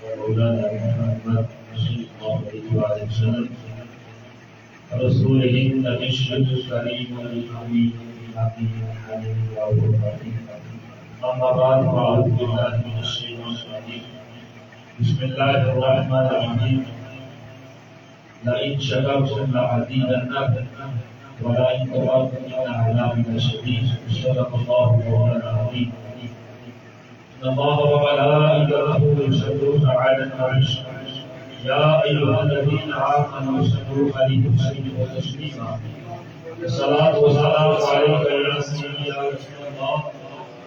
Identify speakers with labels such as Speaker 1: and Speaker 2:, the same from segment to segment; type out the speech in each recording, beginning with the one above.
Speaker 1: ومولانا محمد صلى الله عليه وآله وسلم رسوله النبي الكريم الحبيب الحكيم الحليم الرحيم. أما بعد فأعوذ بالله من الشيطان الرجيم. بسم الله الرحمن الرحيم. لئن شكرتم لأزيدنكم ولئن كفرتم إن عذابي لشديد. صدق الله مولانا العظيم. إن الله وملائكته يصلون على النبي يا أيها الذين آمنوا صلوا عليه وسلموا تسليما. الصلاة والسلام عليك يا سيدي يا رسول الله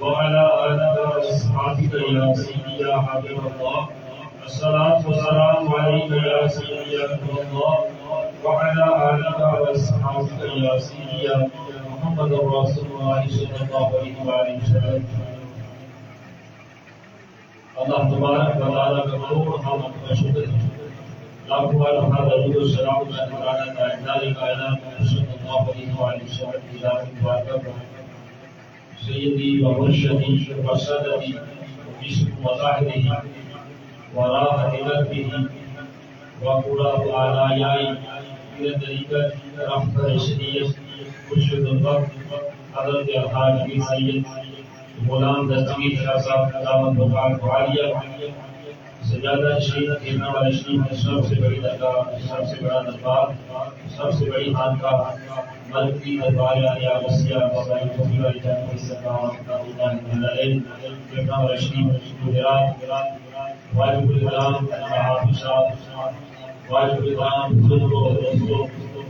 Speaker 1: وعلى آلك وأصحابك يا سيدي يا حبيب الله. الصلاة والسلام عليك يا سيدي يا رسول الله وعلى آلك وأصحابك يا سيدي يا محمد رسول الله صلى الله عليه وسلم. اللہ تبارک و تعالیٰ کا کروڑ حمد و شکر ہے. لاکھوں درود و سلام کا نذرانہ تاجدار کائنات صلی اللہ علیہ وسلم کی ذات مبارکہ پر سیدی و مرشدی و سادتی و جسم مظاہرہ و راحت قلبہ و قرۃ اعلیائی الى طریقت رفت رشدیت مرشد الوقت حضرت الحاج سید غلام دستگیر شاہ صاحب دامت بقات عالیہ سجادہ شریف کھیلنا والے شریف سب سے بڑی درگاہ، سب سے بڑا دربار، سب سے بڑی خانقاہ مرکزی دربار یا وسیع بابائی توفیق علی جان کی سرکار اللہ علیہ کھیلنا والے شریف گجرات واجب الغلام حافظ صاحب واجب الغلام بزرگ و دوستوں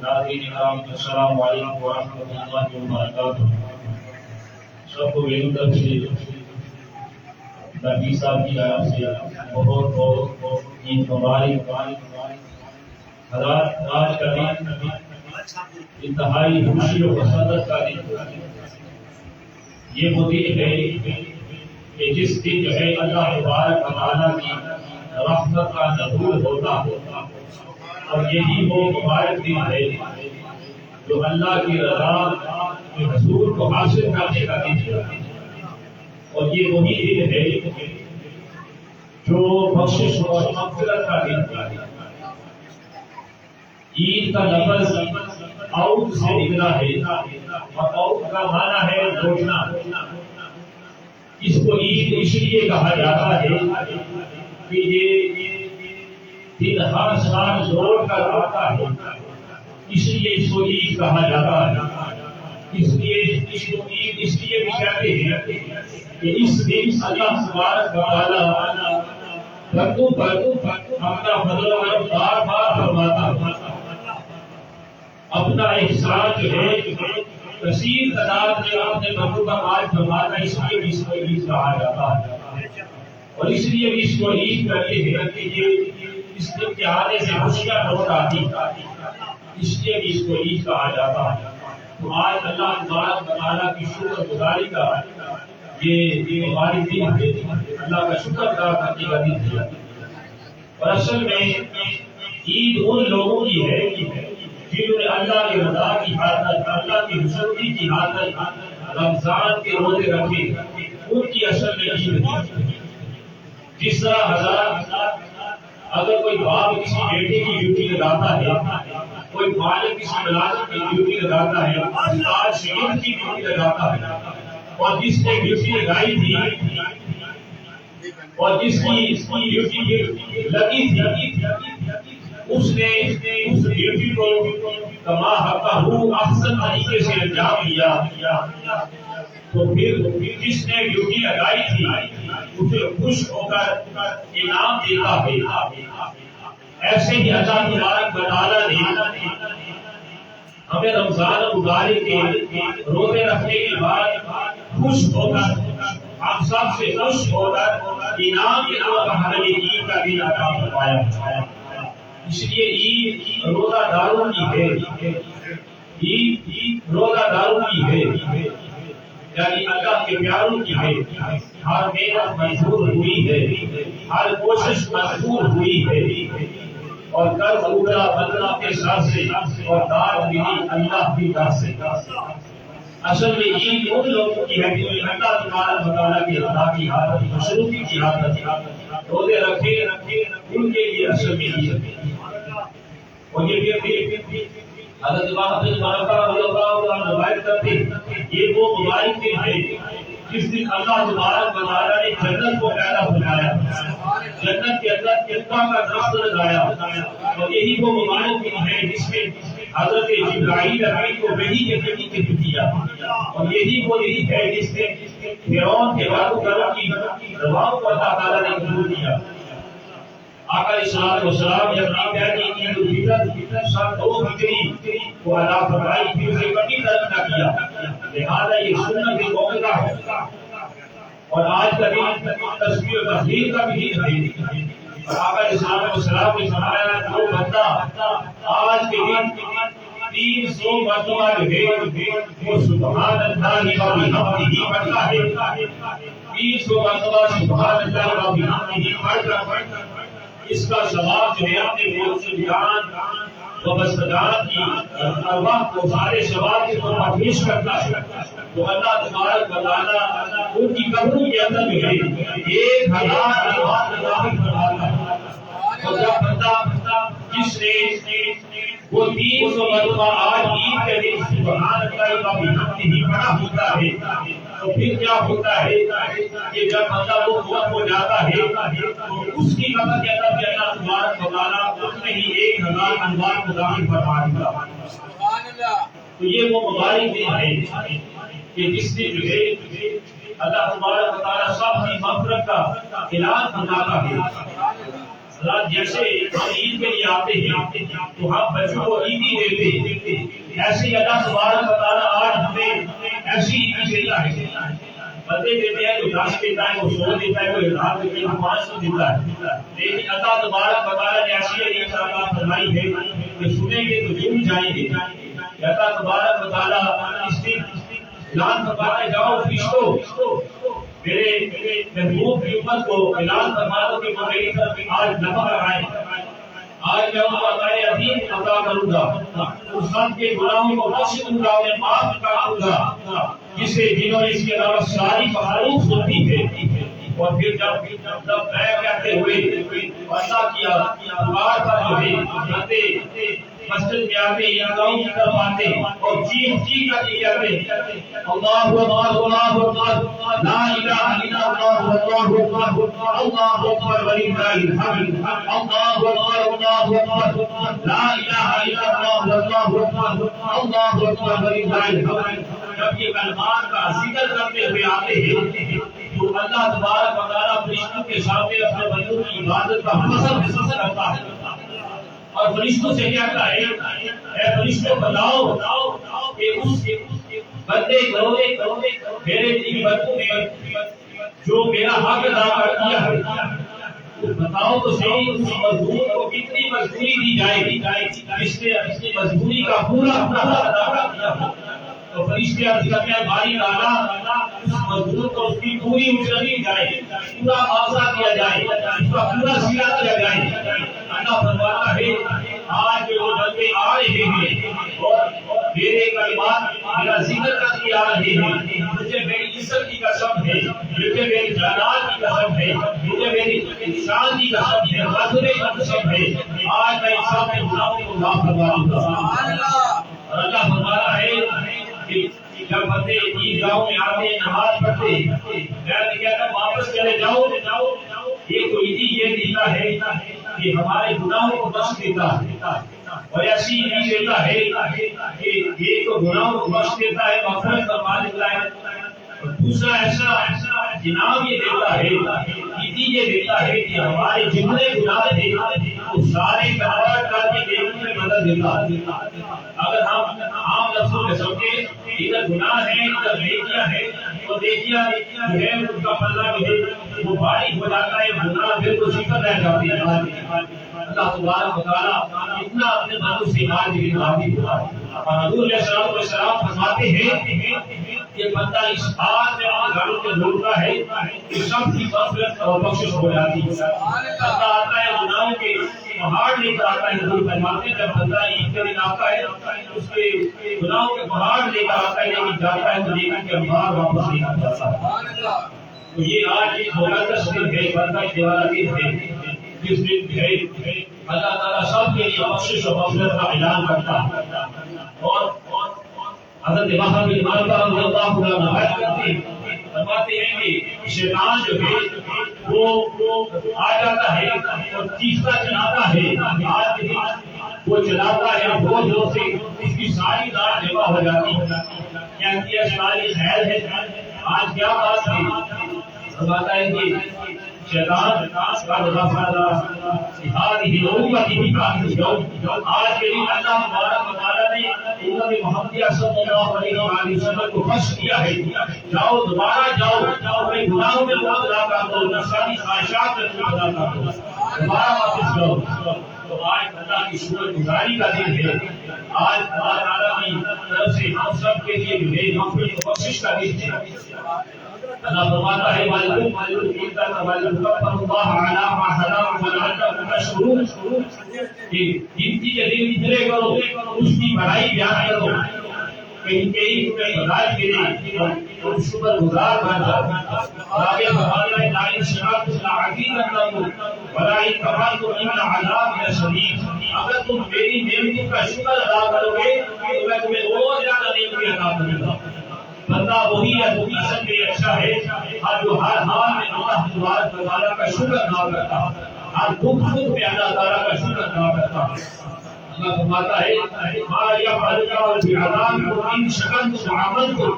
Speaker 1: ناظرین کرام السلام علیکم ورحمۃ اللہ وبرکاتہ. سب کو میری طرف سے نبی صاحب کی طرف سے بہت بہت عید مبارک. حضرات آج کا دن انتہائی خوشی و مسرت کا دن. یہ وہ دن ہے کہ جس دن جو ہے اللہ تبارک و تعالیٰ کی رحمت کا نزول ہوتا ہے اور یہی وہ مبارک دن ہے جو اللہ کی رضا کے حصول کو حاصل کرنے کا دن ہے. اور یہ وہی دن ہے جو بخشش اور مغفرت کا دن ہے. عید کا لفظ عود سے نکلا ہے اور عود کا معنی ہے جوڑنا. اس کو عید اس لیے کہا جاتا ہے کہ یہ دن ہر سال جوڑ کر آتا ہے، اس لیے اس کو عید کہا جاتا ہے. اس لیے اس کو عید اس لیے بھی کہتے ہیں کہ اس دن اللہ تبارک و تعالیٰ بندوں پر اپنا فضل و کرم بار بار فرماتا ہے. اپنا احسان جو ہے کثیر تعداد میں اپنے بندوں کا مال فرماتا ہے. اس لیے بھی اس کو عید کہا جاتا ہے اور اس لیے بھی اس کو عید کرتے ہیں کہ یہ اس دن کے آنے سے خوشیاں لوٹ آتی، اس لیے بھی اس کو عید کہا جاتا ہے. تو آج اللہ تبارک و تعالیٰ کی شکر گزاری کا یہ مبارک دن ہے، اللہ کا شکر ادا کرنے کا دن ہے. اور اصل میں عید ان لوگوں کی ہے جنہوں نے اللہ کی رضا کی خاطر، اللہ کی خوشنودی کی خاطر رمضان کے روزے رکھے. ان کی اصل میں عید ہے. جس طرح حضرات اگر کوئی باپ کسی بیٹے کی ڈیوٹی لگاتا ہے، کوئی مالک کسی ملازم کی ڈیوٹی لگاتا ہے، استاد شاگرد کی ڈیوٹی لگاتا ہے، اور جس نے ڈیوٹی لگائی تھی اور جس کی ڈیوٹی لگی تھی اس نے اس ڈیوٹی کو کما حقہ احسن طریقے سے انجام دیا تو پھر جس نے ڈیوٹی لگائی تھی اسے خوش ہو کر انعام دیتا ہے. ایسے ہی اللہ تبارک و تعالیٰ نے ہمیں رمضان مبارک کے روزے رکھنے کے بعد خوش ہو کر ہم سب سے خوش ہو کر انعام کے طور پر ہمیں عید کا دن عطا فرمایا. اس لیے عید روزہ داروں کی ہے. عید روزہ داروں کی ہے، یعنی اللہ کے پیاروں کی ہے. ہر محنت منظور ہوئی ہے، ہر کوشش منظور ہوئی ہے اور قرض ابھرا بندنا کے ساتھ سے اور دار ملی اللہ کی طرف سے. اصل میں عید ان لوگوں کی ہے جو اللہ تبارک و تعالیٰ کی رضا کی حالت مشروطی کی حالت روزے رکھے ان کے لیے اصل میں عید ہے۔ اور یہ پھر حضرت امام حسن رضی اللہ عنہ روایت کرتے یہ وہ مبارک دن ہے جس دن اللہ تبارک و تعالیٰ نے جنت کو پیدا فرمایا، جنت کے اندر کتنا کا درخت لگایا، اور یہی وہ مبارک دن ہے جس میں حضرت جبرائیل امین کو وحی کے ذریعے دیا، اور یہی وہ دن ہے جس میں فرعون کے وعدوں کرم کی رواؤں کو اللہ تعالیٰ نے قبول کیا۔ آقا علیہ السلام جب عید عید الفطر سال 2 ہجری کو ادا فرمائی پھر اسے کبھی ترک نہ کیا، لہذا یہ سنت کے موقع کا ہے۔ اور آج کا دن تسبیح و تحلیل کا بھی دن ہے، اور آقا علیہ السلام نے فرمایا جو بندہ آج کے دن 300 مرتبہ جو ہے وہ سبحان اللہ و بحمدہ پڑھتا ہے، 300 مرتبہ سبحان اللہ و بحمدہ پڑھ کر اس کا ثواب جو ہے اپنے مرشدان و بستگان کی ارواح کو سارے ثواب کے طور پر پیش کرتا ہے، تو اللہ تبارک و تعالیٰ ان کی قبروں کے اندر جو ہے 1000 نماز داخل فرماتا ہے۔ اور جب بندہ جس نے وہ 300 مرتبہ آج عید کے دن سبحان اللہ و بحمدہ پڑھا ہوتا ہے، تو پھر کیا ہوتا ہے کہ جب بندہ وہ موت ہو جاتا ہے تو اس کی قبر کے اندر بھی اللہ تبارک و تعالیٰ اس میں ہی 1000 انوار کو داخل فرما دیتا۔ تو یہ وہ مبارک دن ہے کہ جس دن جو ہے اللہ تبارک و تعالیٰ سب کی مغفرت کا اعلان فرماتا ہے۔ جیسے ہم عید کے لیے آتے ہیں تو ہم بچوں کو عیدی دیتے، ایسے ہی اللہ تبارک و تعالیٰ آج ہمیں ایسی عیدی دیتا ہے۔ بندے دیتے ہیں جو 10 دیتا ہے، وہ 100 دیتا ہے، کوئی 1000 دیتا ہے، وہ 500 دیتا ہے، لیکن اللہ تبارک و تعالیٰ نے ایسی عید عطا فرمائی ہے کہ سنیں گے تو جم جائیں گے۔ اللہ تبارک و تعالیٰ اس دن اعلان فرماتا ہے جاؤ فرشتوں میرے محبوب کی امت کو اعلان فرما دو کہ وہ میری طرف آج نفع آئے، آج میں ان کو عطائے عظیم عطا کروں گا، ان سب کے گناہوں کو بخش دوں گا، انہیں معاف کر دوں گا، جسے جنہوں نے اس کے علاوہ ساری معروف ہوتی ہے۔ اور پھر جب میں کہتے ہوئے اللہ کی پکار پر جو ہے بندے مسجد میں آتے عیدگاہوں کی طرف آتے اور چیخ کر یہ کہتے اللہ اکبر اللہ اکبر لا الہ الا اللہ اللہ اکبر اللہ اکبر وللہ الحمد اللہ اکبر اللہ اکبر لا الہ الا اللہ اللہ اکبر اللہ اکبر وللہ الحمد۔ جب یہ کلمات کا ذکر کرتے ہوئے آتے ہیں تو اللہ تبارک و تعالیٰ فرشتوں کے سامنے اپنے بندوں کی عبادت کا حسن کرتا ہے، اور فرشتوں سے کہتا ہے اے فرشتوں بتاؤ کہ اس بندے کو میرے تین بندوں نے جو میرا حق ادا کر دیا ہے، بتاؤ تو صحیح اس مزدور کو کتنی مزدوری دی جائے گی جس نے اپنی مزدوری کا پورا ادا کر دیا ہو۔ تو فرشتے عرض کرتے ہیں باری تعالیٰ اس مزدور کو اس کی پوری اجرت دی جائے، پورا معاوضہ دیا جائے، اس کا پورا سلا دیا جائے۔ اللہ فرماتا ہے آج وہ بندے آ رہے ہیں اور میرے کلمات میرا ذکر کر کے آ رہے ہیں، مجھے میری عزت کی قسم ہے، مجھے میری جلال کی قسم ہے، مجھے میری شان کی قسم ہے، حضرت کی قسم ہے، آج میں انسان کے گناہوں کو معاف کروا دوں گا۔ اور اللہ فرماتا ہے کہ جب بندے عیدگاہوں میں آتے نماز پڑھتے میں کہتا ہوں واپس چلے جاؤ، یہ تو عیدی یہ دیتا ہے کہ ہمارے گناہوں کو بخش دیتا ہے، اور ایسی عیدی دیتا ہے کہ ایک تو گناہوں کو بخش دیتا ہے، مغفرت فرما دیتا ہے، اور دوسرا ایسا انعام یہ دیتا ہے، عیدی یہ دیتا ہے کہ ہمارے جتنے گناہ ہیں وہ سارے کنورٹ کر کے دیکھنے میں مدد دیتا ہے۔ اگر ہم عام لفظوں میں سمجھیں ادھر گناہ ہے ادھر نیکیاں ہے تو نیکیاں جو ہے ان کا پلہ جو ہے وہ بھاری ہو جاتا ہے، گناہ بالکل صفر رہ جاتی ہے۔ اللہ تبارک و تعالیٰ اتنا اپنے بندوں سے آج بھی راضی ہوا ہے۔ حضور علیہ السلام فرماتے ہیں کہ بندہ اس حال میں اپنے گھروں کے ڈھونڈتا ہے کہ سب کی مغفرت اور بخشش ہو جاتی ہے. بندہ آتا ہے گناہوں کے پہاڑ لے کر آتا ہے. حضور فرماتے ہیں جب بندہ عید کے دن آتا ہے اس کے گناہوں کے پہاڑ لے کر آتا ہے لیکن جاتا ہے تو لیکن کے انبار واپس لے کر جاتا ہے. تو یہ آج ایک مقدس دن ہے, بندہ کی والا دن ہے جس دن ہے اللہ تعالیٰ سب کے لیے بخشش و مغفرت کا اعلان کرتا ہے. اور حضرت وہاب بن مالک رضی اللہ عنہ روایت کرتے ہیں, فرماتے ہیں کہ شیطان جو ہے وہ آ جاتا ہے اور تیسرا چلاتا ہے. آج کے دن وہ چلاتا ہے بہت زور سے, اس کی ساری دار جمع ہو جاتی ہے. کیا کیا ساری خیر ہے, آج کیا بات ہے. فرماتا ہے کہ شیطان قد غفر هذه الامه بكافر. آج کے دن اللہ تبارک و تعالی نے امت محمدیہ صلی اللہ علیہ وسلم کو بخش دیا ہے. جاؤ دوبارہ جاؤ, اپنے گناہوں میں مبتلا کر دو, نفسانی خواہشات میں مبتلا کر دو, دوبارہ واپس جاؤ. تو آج اللہ کی شکر گزاری کا دن ہے. آج اللہ تعالیٰ کی طرف سے ہم سب کے لیے جو ہے مغفرت و بخشش کا دن ہے. اللہ فرماتا ہے کہ گنتی کے دن اتنے کرو, اس کی بڑائی بیان کرو, کہیں کہیں بڑائی کے تم شکر گزار بن جاؤ. آگے فرماتا ہے لائن شراط لعقیدتکم ولا کفرتم ان عذاب لشدید. اگر تم میری نعمتوں کا شکر ادا کرو گے تو میں تمہیں اور زیادہ نعمتیں عطا کروں گا. بندہ وہی ہے جو اصل میں اچھا ہے اور جو ہر حال میں اللہ تبارک و تعالیٰ کا شکر ادا کرتا ہے, ہر دکھ سکھ میں اللہ تعالیٰ کا شکر ادا کرتا ہے. اللہ فرماتا ہے ما یفعل اللہ بعذابکم ان شکرتم وآمنتم.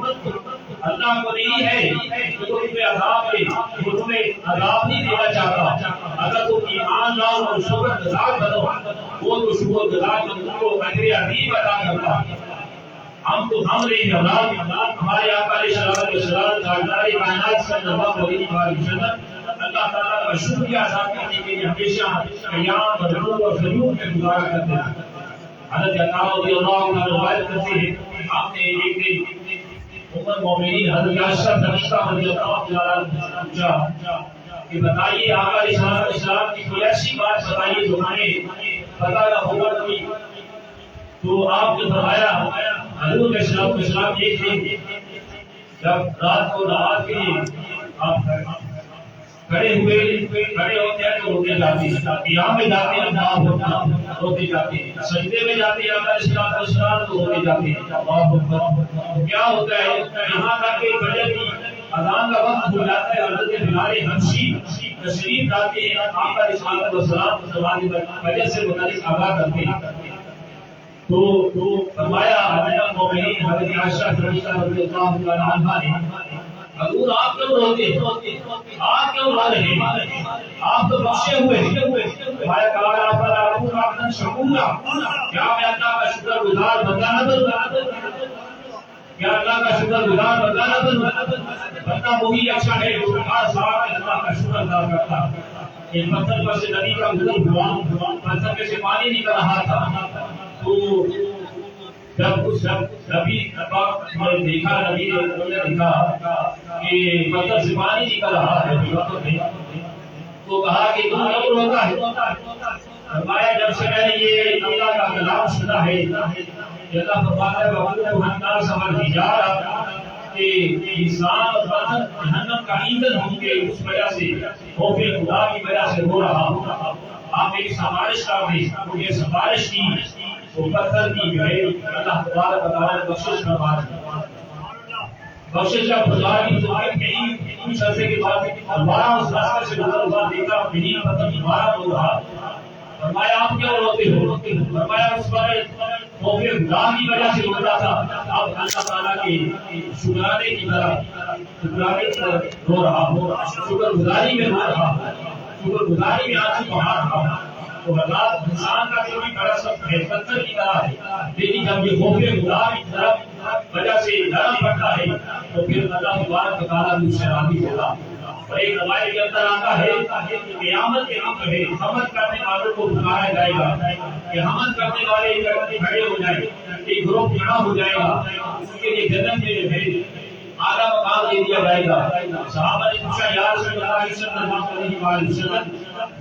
Speaker 1: اللہ کو نہیں ہے کہ تم پہ عذاب دے, وہ تمہیں عذاب نہیں دینا چاہتا. اگر تم ایمان لاؤ اور شکر گزار بنو, وہ تو شکر گزار تم کو اجر عظیم عطا کرتا ہے. ہم تو ہمارے اولاد ہمارے آقا علیہ الصلوۃ والسلام تاجدار کائنات صلی اللہ علیہ وسلم اللہ تعالیٰ کا شکریہ ادا کرنے کے لیے ہمیشہ قیام اور رکوع اور سجود میں گزارا کرتے ہیں. حضرت عطا رضی اللہ عنہ روایت کرتے ہیں آپ نے ایک دن ام المؤمنین حضرت عائشہ رضی اللہ عنہا پوچھا کہ بتائیے آقا علیہ السلام کی کوئی ایسی بات بتائیے جو ہمیں پتہ نہ ہوگا کوئی. تو آپ نے فرمایا حضور علیہ السلام ایک دن جب رات کو نماز کے لیے آپ کھڑے ہوتے ہیں تو روتے جاتے ہیں, قیام میں جاتے ہیں نماز روتے جاتے ہیں, سجدے میں جاتے ہیں آقا علیہ السلام تو روتے جاتے ہیں. تو کیا ہوتا ہے یہاں تک کہ فجر کی اذان کا وقت ہو جاتا ہے, حضرت بلال حبشی تشریف لاتے ہیں, آقا علیہ السلام فجر سے متعلق آگاہ کرتے ہیں. تو فرمایا حضرت مومنین حضرت عائشہ رضی اللہ عنہا نے حضور آپ کیوں روتے ہیں, آپ کیوں رو رہے ہیں, آپ تو بخشے ہوئے ہیں. فرمایا کہ آپ پر اکون عبدا شکورا, کیا میں اللہ کا شکر گزار بندہ نہ بنوں, کیا اللہ کا شکر گزار بندہ نہ بنوں. بندہ وہی اچھا ہے جو ہر سال اللہ کا شکر ادا کرتا ہے. ایک پتھر پر سے نبی کا گزر ہوا, پتھر میں سے پانی نکل رہا تھا. تو جب اس نبی نے دیکھا کہ پتھر سے پانی نکل رہا ہے تو کہا کہ تم کیوں روتا ہے. فرمایا جب سے میں نے یہ اللہ کا کلام سنا ہے, اللہ فرماتا ہے وَقُلْتُ النَّاسَ وَالْحِجَارَةَ کہ انسان اور بندر جہنم کا ایندھن ہوں گے, اس وجہ سے خوف خدا کی وجہ سے رو رہا ہوں. آپ میری سفارش کر دیں. مجھے سفارش کی تو پتھر کی جو ہے اللہ تبارک و تعالیٰ نے بخشش فرما دی. بخشش کا خدا کی دعائیں کہیں کچھ عرصے کے بعد دوبارہ اس راستے سے گزر ہوا, دیکھا نہیں پتھر دوبارہ رو رہا. فرمایا آپ کیوں روتے ہو؟ فرمایا اس وقت خوف خدا کی وجہ سے روتا تھا, اب اللہ تعالیٰ کے شکرانے کی طرح شکرانے کی طرح رو رہا ہوں, شکر گزاری میں رو رہا ہوں, شکر گزاری میں آنسو بہا رہا ہوں. تو حضرات انسان کا جو بھی بڑا سب ہے پتھر کی طرح ہے, لیکن جب یہ خوف خدا کی طرف وجہ سے نرم پڑتا ہے تو پھر اللہ تبارک و تعالیٰ بھی اس سے راضی ہوگا. اور ایک روایت کے اندر آتا ہے کہ قیامت کے وقت ہے حمد کرنے والوں کو پکارا جائے گا کہ حمد کرنے والے کھڑے ہو جائیں، ایک گروہ کھڑا ہو جائے گا، اس کے لیے جنت میں جو ہے اعلیٰ مقام دے دیا جائے گا۔ صحابہ نے پوچھا یا رسول اللہ صلی اللہ علیہ وسلم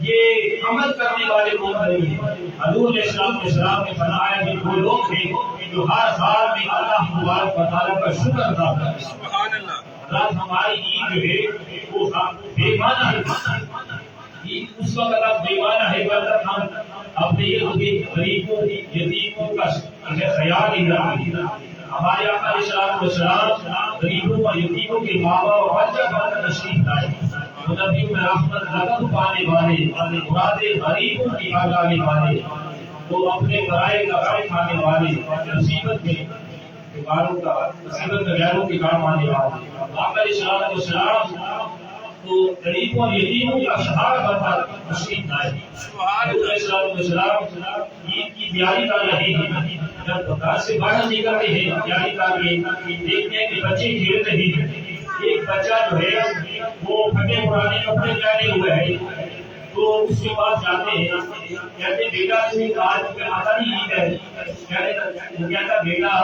Speaker 1: یہ حمد کرنے والے کون ہیں؟ حضور علیہ السلام نے فرمایا کہ وہ لوگ ہیں جو ہر حال میں اللہ تبارک و تعالیٰ کا شکر ادا کرتے ہیں۔ سبحان اللہ۔ رات ہماری عید جو ہے وہ بے معنی ہے، عید اس وقت اب بے معنی ہے جب تک ہم اپنے غریبوں یتیموں کا خیال نہیں رکھتے۔ ہمارے آقا علیہ السلام غریبوں اور یتیموں کے ماں باپ اور بچہ بن کر تشریف لائے، نبی میں رحمت لقب پانے والے، مراد غریبوں کی آگانے والے، وہ اپنے برائے کا غم کھانے والے، مصیبت میں بیماروں کا مصیبت میں غیروں کے کام آنے والے۔ آقا علیہ السلام تو غریبوں اور یتیموں کا سہارا بن کر تشریف لائے۔ حضور علیہ السلام عید کی تیاری کر رہے ہیں، جب گھر سے باہر نکلتے ہیں تیاری کر کے دیکھتے ہیں کہ بچے کھیل رہے ہیں۔ ایک بچہ جو ہے وہ پھٹے پرانے کپڑے پہنے ہوئے ہے، تو اس کے پاس جاتے ہیں، کہتے بیٹا تم آج آتا نہیں عید ہے؟ کہتا بیٹا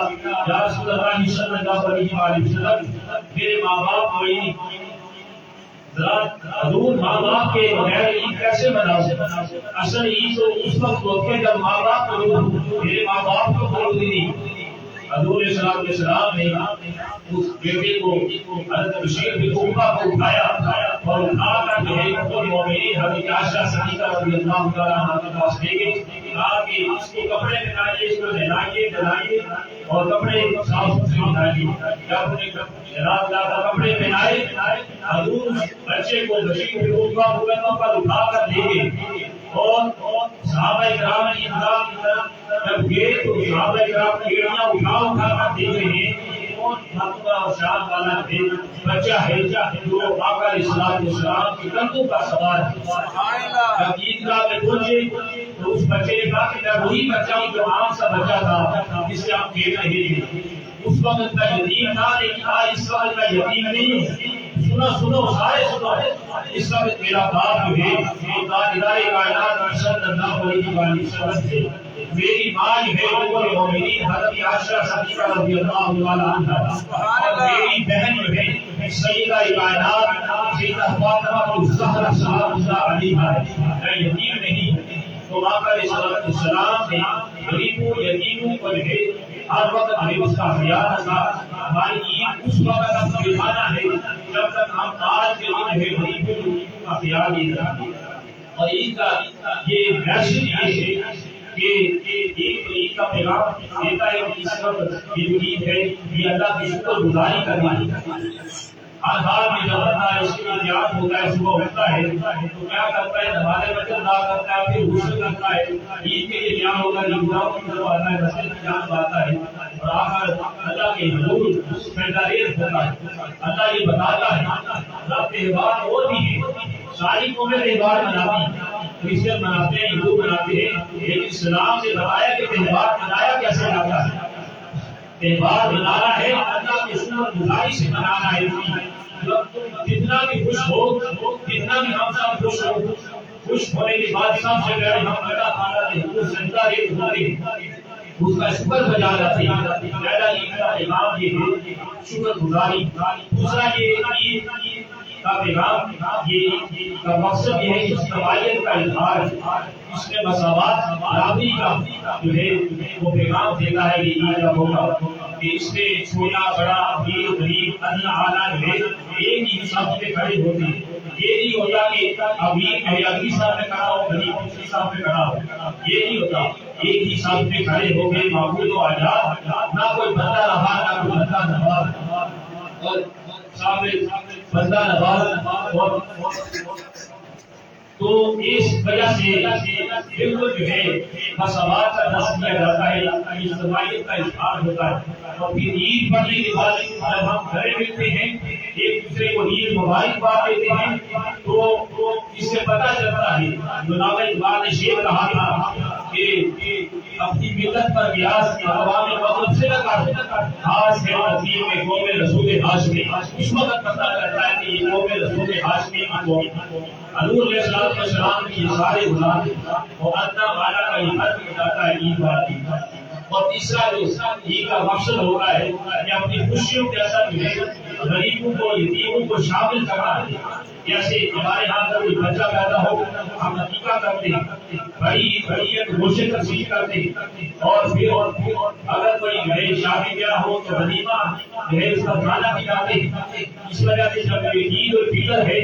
Speaker 1: یا رسول اللہ صلی اللہ علیہ وسلم میرے ماں باپ کوئی ذرا حضور ماں باپ کے بغیر عید کیسے مناؤ؟ اصل عید تو اس وقت ہوتی ہے جب ماں باپ کو میرے ماں باپ کو موجود نہیں۔ حضور علیہ السلام نے اس بیٹے کو حضرت بشیر بن عقبہ کو اٹھایا اور اٹھا کر جو ہے مومنین حضرت عائشہ صدیقہ رضی اللہ تعالیٰ عنہا کے پاس لے گئے، کہا کہ اس کو کپڑے پہنائیے، اس کو نہلائیے دھلائیے اور کپڑے صاف ستھرے بنائیے۔ جب انہیں رات لا کر کپڑے پہنائے، حضور بچے کو بشیر بن عقبہ کو کندھوں پر اٹھا کر لے گئے اور صحابہ کرام کی امداد کی طرف جب گئے تو صحابہ کرام ایڑیاں اٹھا کر دیکھ رہے ہیں کون خاتون اور شان والا ہے، بچہ ہے جو آقا علیہ السلام کے کندھوں پر سوار ہے۔ جب عیدگاہ میں پہنچے تو اس بچے نے کہا کہ میں وہی بچہ ہوں جو عام سا بچہ تھا جس سے آپ کھیل رہے تھے، اس وقت میں یتیم تھا لیکن آج اس وقت میں یتیم نہیں ہوں۔ سنو سارے سنو، اس وقت میرا باپ جو ہے وہ تاجدار کائنات صلی اللہ علیہ وسلم سے، میری ماں جو ہے وہ مومنین حضرت عائشہ صدیقہ رضی اللہ عنہا، اور میری بہن جو ہے سیدہ کائنات سیدہ فاطمہ الزہرا سلام اللہ علیہا ہے۔ میں یتیم نہیں۔ تو آقا علیہ السلام نے غریبوں یتیموں کو جو ہے ہر وقت ہمیں اس کا خیال رکھا۔ ہماری عید اس وقت تک بےمعنی ہے جب تک ہم آج کے دن ہے غریبوں کا خیال نہیں رکھتے۔ اور عید کا یہ میسج یہ ہے کہ عید کا پیغام دیتا ہے کہ اس وقت یہ عید ہے یہ اللہ کی شکر گزاری کرنی ہے۔ ہر حال میں جب بندہ اس کے احتیاط ہوتا ہے، صبح اٹھتا ہے تو کیا کرتا ہے؟ نماز فجر ادا کرتا ہے، پھر غسل کرتا ہے، عید کے لیے کیا ہوگا عیدگاہوں کی طرف آتا ہے، مسجد میں جان پاتا ہے اور آ کر اللہ کے حضور فیض ہوتا ہے۔ اللہ یہ بتاتا ہے اللہ تہوار اور بھی ہے، ساری قومیں تہوار مناتی ہیں، کرسچن مناتے ہیں، ہندو مناتے ہیں، لیکن اسلام سے بتایا کہ تہوار منایا کیسے جاتا ہے۔ تہوار منانا ہے اللہ کے شکر گزاری سے منانا ہے۔ جتنا بھی خوش ہو، جتنا بھی ہم سب خوش ہو، خوش ہونے کے بعد سب سے پہلے ہم اللہ تعالیٰ کے حضور سجدہ ریز ہوتے ہیں، اس کا شکر بجا لاتے ہیں۔ پہلا عید کا پیغام یہ ہے شکر گزاری۔ دوسرا یہ عید کا پیغام یہ کا مقصد یہ ہے کہ اس قبائلیت کا اظہار، اس میں مساوات برابری کا جو ہے وہ پیغام دیتا ہے یہ عید کا موقع کہ اس میں چھوٹا بڑا امیر غریب ادنا اعلیٰ جو ہے ایک ہی حساب سے کھڑے ہوتے ہیں۔ یہ نہیں ہوتا کہ امیر ہے اگلی صاحب میں کھڑا ہو، غریب دوسری صاحب میں کھڑا ہو، یہ نہیں ہوتا۔ ایک ہی صاحب میں کھڑے ہو گئے معبود و آزاد، نہ کوئی بندہ رہا نہ کوئی بندہ نواز، اور صاحب بندہ نواز اور تو اس وجہ سے بالکل جو ہے مساوات کا نصب کیا جاتا ہے، اجتماعیت کا اظہار ہوتا ہے۔ اور پھر عید پڑھنے کے بعد جب ہم گھرے ملتے ہیں ایک دوسرے کو عید مبارکباد دیتے ہیں تو اس سے پتہ چلتا ہے جو علامہ اقبال نے شعر کہا تھا کہ اپنی ملت پر قیاس کیا عوام مغرب سے لگا خاص ہے نصیب میں قوم رسول ہاشمی. اس وقت پتہ چلتا ہے کہ یہ قوم رسول ہاشمی کی قوم حضور علیہ السلام کی سارے غلام اور ادنا والا کا یہ فرق بتاتا ہے عید والا. اور تیسرا جو عید کا مقصد ہوتا ہے کہ اپنی خوشیوں کے اثر میں غریبوں کو یتیموں کو شامل کرنا ہے. جیسے ہمارے یہاں کا کوئی بچہ پیدا ہو ہم عقیقہ کرتے ہیں, بڑی ایک گوشت تقسیم کرتے ہیں, اور پھر اگر کوئی گھر شادی بیاہ ہو تو ولیمہ گھر اس کا کھانا کھلاتے ہیں. اس وجہ سے جب عید الفطر ہے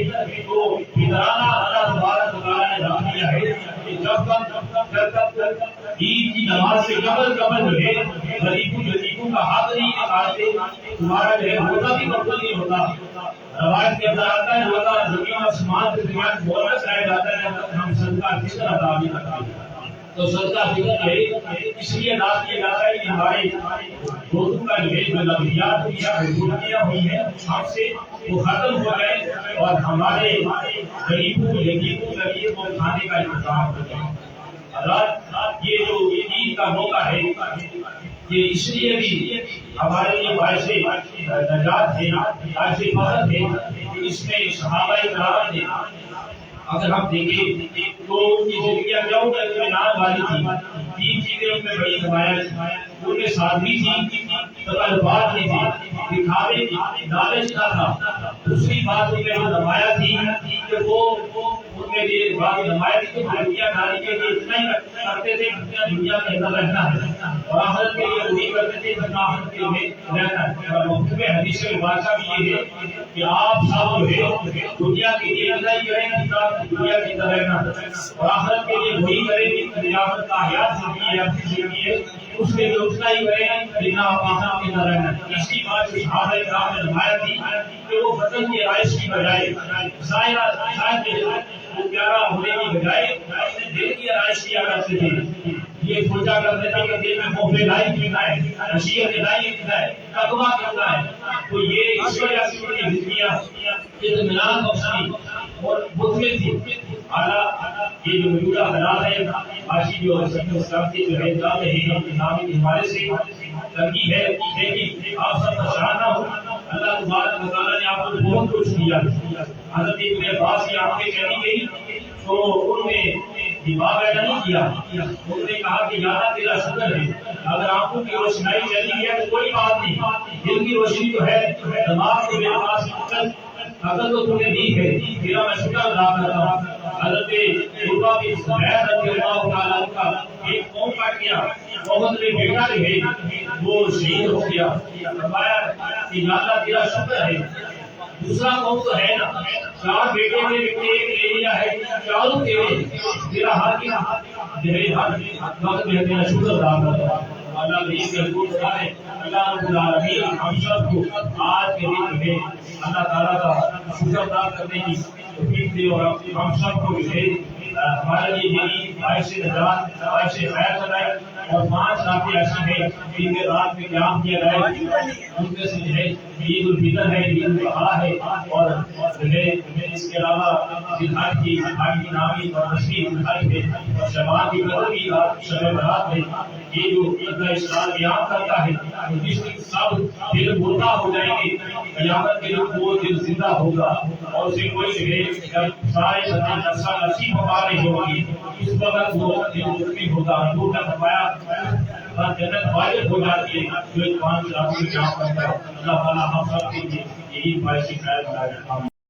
Speaker 1: تو فطرانہ اللہ تبارک و تعالیٰ نے رکھ دیا ہے کہ جب تک عید کی نماز سے قبل جو ہے غریبوں یتیموں کا حق نہیں نکالتے تمہارا جو ہے روزہ بھی مقبول نہیں ہوتا. روایت کے اندر آتا ہے روزہ زمین و آسمان کے درمیان بولا کرایا جاتا ہے جب ہم صدقہ فطر ادا نہیں کرتے. تو صدقہ فطر ہے اس لیے ادا کیا جاتا ہے کہ ہمارے دوستوں کا جو ہے جو نظریات یا حکومتیاں ہوئی ہیں ہم سے وہ ختم ہو جائے اور ہمارے غریبوں یتیموں کے لیے وہ کھانے کا انتظام ہو جائے. یہ جو عید کا موقع ہے یہ اس لیے بھی ہمارے لیے باعث نجات ہے, باعث فخر ہے. اس میں صحابہ کرام نے اگر ہم دیکھیں تو ان کی زندگیاں کیا اطمینان والی تھی. تین چیزیں ان میں بڑی نمایاں ان میں سادگی تھی, تکلفات نہیں تھی, دکھاوے کی لالچ نہ تھا. دوسری بات ان میں جو نمایاں تھی کہ وہ ان میں یہ بات نمایاں تھی کہ دنیا داری کے لیے اتنا ہی کرتے تھے جتنا دنیا کے اندر رہنا ہے اور آخرت کے لیے وہی کرتے تھے جتنا آخرت کے لیے رہنا ہے. اور مکتوب حدیث مبارکہ بھی یہ ہے کہ آپ سب جو ہے دنیا کے لیے اتنا ہی کریں جتنا دنیا کے اندر رہنا اور آخرت کے لیے وہی کریں کہ آخرت کا حیات زندگی ہے اپنی زندگی ہے اس کے لیے اتنا ہی کریں جتنا آپ آخرت کے اندر رہنا. اسی بات جو صحابہ کرام نے نمایاں تھی کہ وہ بدن کی رائش کی بجائے ظاہر کے وہ پیارا ہونے کی بجائے اپنے دل کی رائش کیا کرتے تھے. یہ سوچا کرتے تھے کہ دل میں خوف لائی کتنا ہے, نصیحت لائی کتنا ہے, تقویٰ کتنا ہے. تو یہ اس وجہ سے ان کی زندگیاں اطمینان بخشی اور مطمئن تھی. اعلیٰ یہ جو موجودہ حالات ہے آشی جو اسلام کے جو ہے ذات ہے انتظامی کے حوالے سے ترقی ہے لیکن آپ سب پریشان ہو. اللہ تبارک و تعالیٰ نے آپ کو بہت کچھ دیا. حضرت ابن عباس کی آنکھیں چلی گئی تو ان نے دماغ پیدا نہیں کیا. انہوں نے کہا کہ یہاں تیرا شکر ہے, اگر آنکھوں کی روشنائی چلی ہے تو کوئی بات نہیں, دل کی روشنی تو ہے, دماغ کو میرے پاس اگر تو تم نے دی ہے تیرا میں شکر ادا کرتا ہوں. حضرت عروہ بن زبیر رضی اللہ تعالیٰ عنہ کا ایک قوم کاٹ گیا, قومت میں بیٹا رہے وہ شہید ہو گیا. فرمایا کہ یا اللہ تیرا شکر ہے. دوسرا قوم تو ہے نا, چار بیٹے میں ایک لے لیا ہے, چاروں تیرے, تیرا ہاتھ میرے ہاتھ وقت میں تیرا شکر ادا کرتا ہوں. اللہ نے اس کے حضور سے اللہ رب العالمین ہم سب کو آج کے دن میں اللہ تعالیٰ کا شکر ادا کرنے کی توفیق دے اور ہم سب کو جو ہے ہمارے لیے یہی باعث نجات باعث خیر کرائے. اور 5 راتیں ایسی ہیں جن کے رات میں قیام کیا جائے, ان میں سے جو ہے عید الفطر ہے, عید الاضحیٰ ہے اور جو ہے اس کے علاوہ ذوالحج کی نامی اور نشری ذوالحج ہے اور شعبان کی قدر کی رات شب برات ہے. یہ جو اللہ اسلام قیام کرتا ہے جس دن سب دل مردہ ہو جائیں گے قیامت کے دن وہ دل زندہ ہوگا اور اسے کوئی جو ہے جب سارے بدن نفسا نفسی پکار رہی ہوگی اس وقت وہ دل مطمئن ہوگا. حضور نے فرمایا اور جنت واجب ہو جاتی ہے جو 5 راتوں میں قیام کرتا ہے. اللہ تعالیٰ ہم سب کے لیے یہی باعث خیر بنائے.